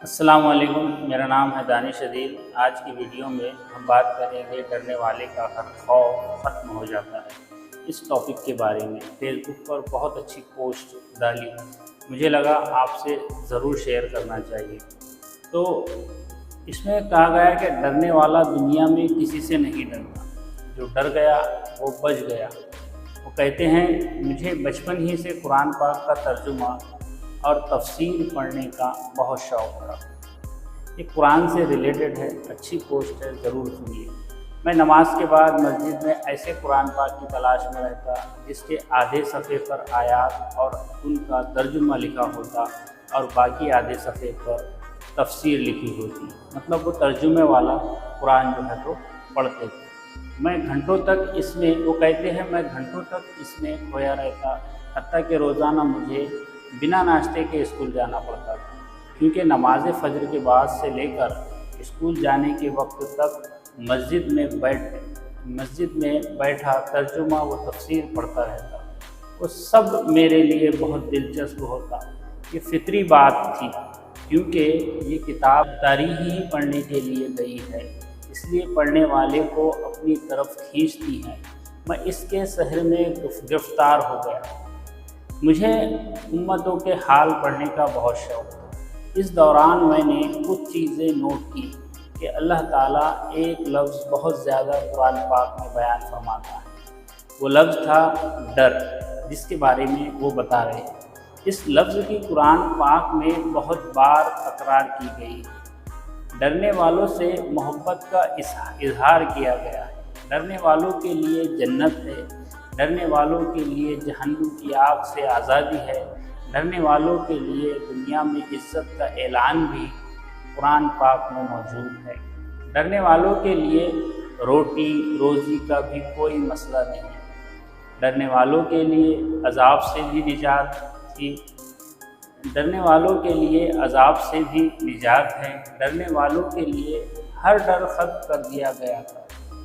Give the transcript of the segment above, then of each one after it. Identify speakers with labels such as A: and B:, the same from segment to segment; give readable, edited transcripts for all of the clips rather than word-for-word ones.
A: अस्सलाम वालेकुम, मेरा नाम है दानिश अदील। आज की वीडियो में हम बात करेंगे डरने वाले का हर खौफ ख़त्म हो जाता है। इस टॉपिक के बारे में फेसबुक पर बहुत अच्छी पोस्ट डाली, मुझे लगा आपसे ज़रूर शेयर करना चाहिए। तो इसमें कहा गया है कि डरने वाला दुनिया में किसी से नहीं डरता, जो डर गया वो बच गया। वो कहते हैं मुझे बचपन ही से कुरान पाक का तर्जुमा और तफसीर पढ़ने का बहुत शौक़ था। ये कुरान से रिलेटेड है, अच्छी पोस्ट है, ज़रूर सुनिए। मैं नमाज के बाद मस्जिद में ऐसे कुरान पाक की तलाश में रहता जिसके आधे सफ़े पर आयात और उनका तर्जुमा लिखा होता और बाकी आधे सफ़े पर तफसीर लिखी होती। मतलब वो तर्जुमे वाला कुरान जो है तो पढ़ते थे। मैं घंटों तक इसमें, वो कहते हैं मैं घंटों तक इसमें खोया रहता, हत्ता कि रोज़ाना मुझे बिना नाश्ते के स्कूल जाना पड़ता था, क्योंकि नमाज फ़जर के बाद से लेकर स्कूल जाने के वक्त तक मस्जिद में बैठा तर्जुमा व तफसीर पढ़ता रहता। वो सब मेरे लिए बहुत दिलचस्प होता। ये फितरी बात थी, क्योंकि ये किताब तारीख़ ही पढ़ने के लिए गई है, इसलिए पढ़ने वाले को अपनी तरफ खींचती है। मैं इसके शहर में गिरफ़्तार हो गया। मुझे उम्मतों के हाल पढ़ने का बहुत शौक़ था। इस दौरान मैंने कुछ चीज़ें नोट की कि अल्लाह ताला एक लफ्ज़ बहुत ज़्यादा कुरान पाक में बयान फरमाता है। वो लफ्ज़ था डर, जिसके बारे में वो बता रहे हैं। इस लफ्ज़ की कुरान पाक में बहुत बार तकरार की गई है। डरने वालों से मोहब्बत का इजहार किया गया है। डरने वालों के लिए जन्नत है, डरने वालों के लिए जहन्नुम की आग से आज़ादी है। डरने वालों के लिए दुनिया में इज़्ज़त का ऐलान भी कुरान पाक में मौजूद है। डरने वालों के लिए रोटी रोज़ी का भी कोई मसला नहीं है। डरने वालों के लिए अज़ाब से भी निजात थी, डरने वालों के लिए अज़ाब से भी निजात है। डरने वालों के लिए हर डर ख़त्म कर दिया गया था,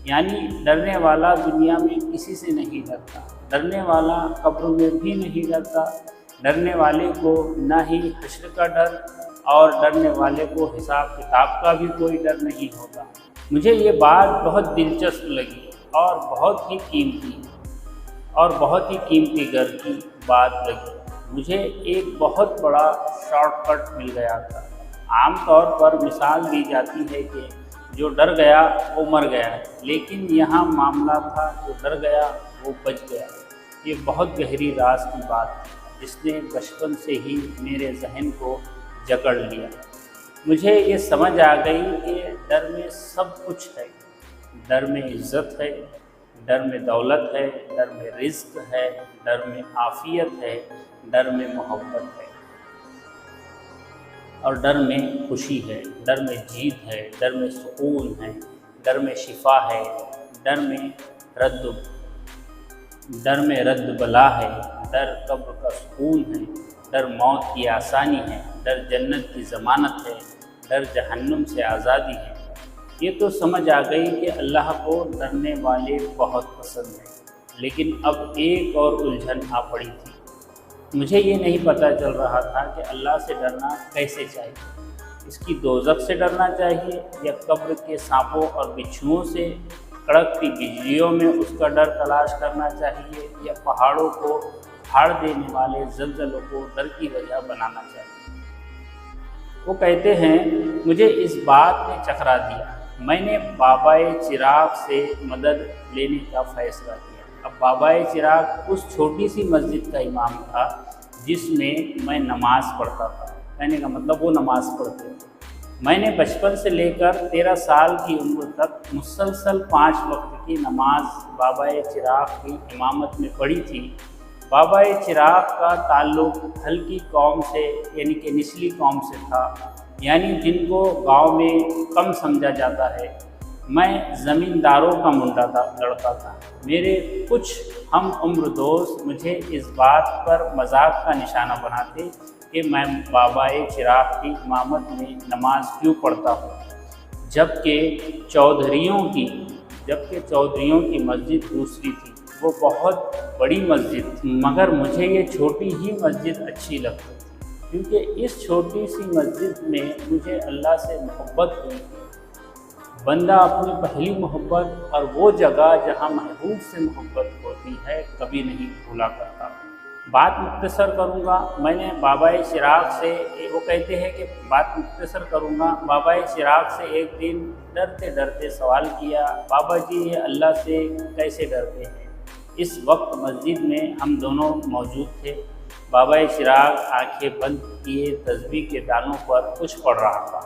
A: यानी डरने वाला दुनिया में किसी से नहीं डरता, डरने वाला कब्र में भी नहीं डरता, डरने वाले को ना ही हश्र का डर और डरने वाले को हिसाब किताब का भी कोई डर नहीं होगा। मुझे ये बात बहुत दिलचस्प लगी और बहुत ही कीमती घर की बात लगी। मुझे एक बहुत बड़ा शॉर्टकट मिल गया था। आम तौर पर मिसाल दी जाती है कि जो डर गया वो मर गया है, लेकिन यहाँ मामला था जो डर गया वो बच गया। ये बहुत गहरी राज की बात थी, जिसने बचपन से ही मेरे जहन को जकड़ लिया। मुझे ये समझ आ गई कि डर में सब कुछ है। डर में इज़्ज़त है, डर में दौलत है, डर में रिज़्क़ है, डर में आफ़ियत है, डर में मोहब्बत है और डर में खुशी है, डर में जीत है, डर में सुकून है, डर में शिफा है, डर में रद्द बला है, डर कब्र का सुकून है, डर मौत की आसानी है, डर जन्नत की ज़मानत है, डर जहन्नुम से आज़ादी है। ये तो समझ आ गई कि अल्लाह को डरने वाले बहुत पसंद हैं। लेकिन अब एक और उलझन आ पड़ी थी। मुझे ये नहीं पता चल रहा था कि अल्लाह से डरना कैसे चाहिए। इसकी दोज़ख से डरना चाहिए या कब्र के सांपों और बिच्छुओं से, कड़कती बिजलियों में उसका डर तलाश करना चाहिए, या पहाड़ों को फाड़ देने वाले ज़लज़लों को डर की वजह बनाना चाहिए। वो कहते हैं मुझे इस बात ने चकरा दिया। मैंने बाबाए चिराग से मदद लेने का फ़ैसला किया। अब बाबाए चिराग उस छोटी सी मस्जिद का इमाम था जिसमें मैं नमाज़ पढ़ता था। कहने का मतलब वो नमाज़ पढ़ते थे। मैंने बचपन से लेकर 13 साल की उम्र तक मुसलसल 5 वक्त की नमाज बाबाए चिराग की इमामत में पढ़ी थी। बाबाए चिराग का ताल्लुक़ हल्की कौम से, यानी कि निचली कौम से था, यानी जिनको गांव में कम समझा जाता है। मैं ज़मींदारों का लड़का था। मेरे कुछ हम उम्र दोस्त मुझे इस बात पर मजाक का निशाना बनाते कि मैं बाबाए चिराग की इमामत में नमाज क्यों पढ़ता हूँ, जबकि चौधरियों की मस्जिद दूसरी थी। वो बहुत बड़ी मस्जिद थी, मगर मुझे ये छोटी ही मस्जिद अच्छी लगती थी। کیونکہ اس چھوٹی سی مسجد میں مجھے اللہ سے محبت ہوئی تھی۔ بندہ اپنی پہلی محبت اور وہ جگہ جہاں محبوب سے محبت ہوتی ہے کبھی نہیں بھولا کرتا۔ بات مختصر کروں گا، میں نے بابا چراغ سے، وہ کہتے ہیں کہ بات مختصر کروں گا، بابا چراغ سے ایک دن ڈرتے ڈرتے سوال کیا، بابا جی یہ اللہ سے کیسے ڈرتے ہیں؟ اس وقت مسجد میں ہم دونوں موجود تھے۔ بابا چراغ آنکھیں بند کیے تسبیح کے دانوں پر کچھ پڑھ رہا تھا۔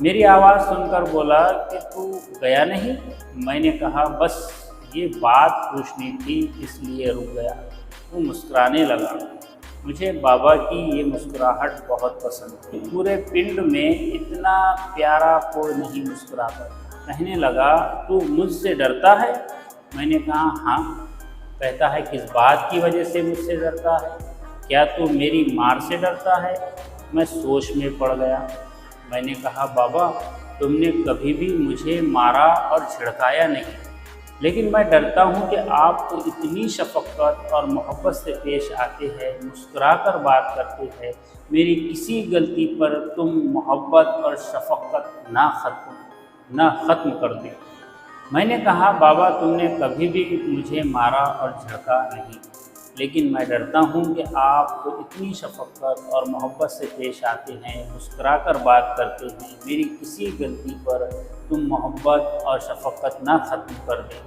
A: میری آواز سن کر بولا کہ تو گیا نہیں؟ میں نے کہا بس یہ بات پوچھنی تھی اس لیے رک گیا۔ وہ مسکرانے لگا۔ مجھے بابا کی یہ مسکراہٹ بہت پسند تھی۔ پورے پنڈ میں اتنا پیارا کوئی نہیں مسکراتا۔ کہنے لگا تو مجھ سے ڈرتا ہے؟ میں نے کہا ہاں۔ کہتا ہے کس بات کی وجہ سے مجھ سے ڈرتا ہے؟ کیا تو میری مار سے ڈرتا ہے؟ میں سوچ میں پڑ گیا۔ میں نے کہا بابا تم نے کبھی بھی مجھے مارا اور جھڑکایا نہیں، لیکن میں ڈرتا ہوں کہ آپ تو اتنی شفقت اور محبت سے پیش آتے ہیں، مسکرا کر بات کرتے ہیں، میری کسی غلطی پر تم محبت اور شفقت نہ ختم کر دیں۔ میں نے کہا بابا تم نے کبھی بھی مجھے مارا اور جھڑکا نہیں، لیکن میں ڈرتا ہوں کہ آپ تو اتنی شفقت اور محبت سے پیش آتے ہیں، مسکرا کر بات کرتے ہیں، میری کسی غلطی پر تم محبت اور شفقت نہ ختم کر دیں،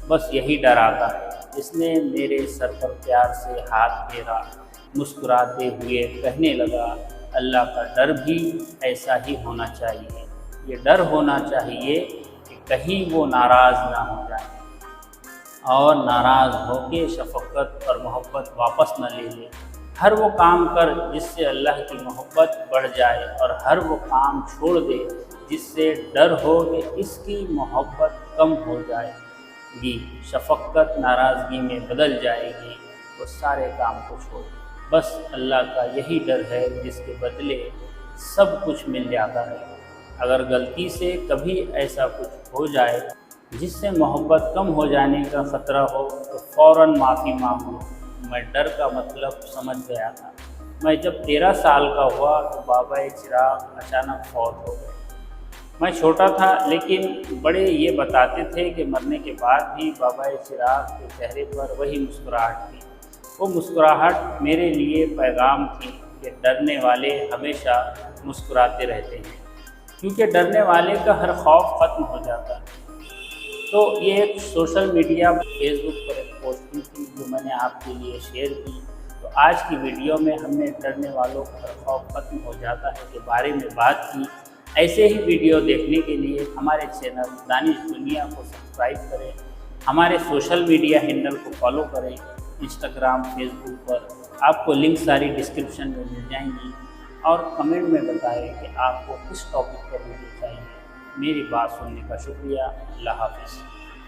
A: بس یہی ڈر آتا ہے۔ اس نے میرے سر پر پیار سے ہاتھ پھیرا، مسکراتے ہوئے کہنے لگا اللہ کا ڈر بھی ایسا ہی ہونا چاہیے، یہ ڈر ہونا چاہیے کہ کہیں وہ ناراض نہ ہو جائے اور ناراض ہو کے شفقت اور محبت واپس نہ لے لے۔ ہر وہ کام کر جس سے اللہ کی محبت بڑھ جائے، اور ہر وہ کام چھوڑ دے جس سے ڈر ہو کہ اس کی محبت کم ہو جائے گی، شفقت ناراضگی میں بدل جائے گی۔ وہ سارے کام کو چھوڑ دے، بس اللہ کا یہی ڈر ہے جس کے بدلے سب کچھ مل جاتا ہے۔ اگر غلطی سے کبھی ایسا کچھ ہو جائے جس سے محبت کم ہو جانے کا خطرہ ہو تو فوراً معافی مانگو۔ میں ڈر کا مطلب سمجھ گیا تھا۔ میں جب 13 سال کا ہوا تو بابا چراغ اچانک فوت ہو گئے۔ میں چھوٹا تھا لیکن بڑے یہ بتاتے تھے کہ مرنے کے بعد بھی بابا چراغ کے چہرے پر وہی مسکراہٹ تھی۔ وہ مسکراہٹ میرے لیے پیغام تھی کہ ڈرنے والے ہمیشہ مسکراتے رہتے ہیں، کیونکہ ڈرنے والے کا ہر خوف ختم ہو جاتا ہے۔ تو یہ ایک سوشل میڈیا فیس بک پر ایک پوسٹنگ تھی جو میں نے آپ کے لیے شیئر کی۔ تو آج کی ویڈیو میں ہم نے ڈرنے والوں کا ہر خوف ختم ہو جاتا ہے کے بارے میں بات کی۔ ایسے ہی ویڈیو دیکھنے کے لیے ہمارے چینل دانش دنیا کو سبسکرائب کریں، ہمارے سوشل میڈیا ہینڈل کو فالو کریں، انسٹاگرام، فیس بک پر آپ کو لنک ساری ڈسکرپشن میں مل جائیں گی، اور کمنٹ میں بتائیں کہ آپ کو کس ٹاپک پر ویڈیو چاہیے۔ میری بات سننے کا شکریہ۔ اللہ حافظ۔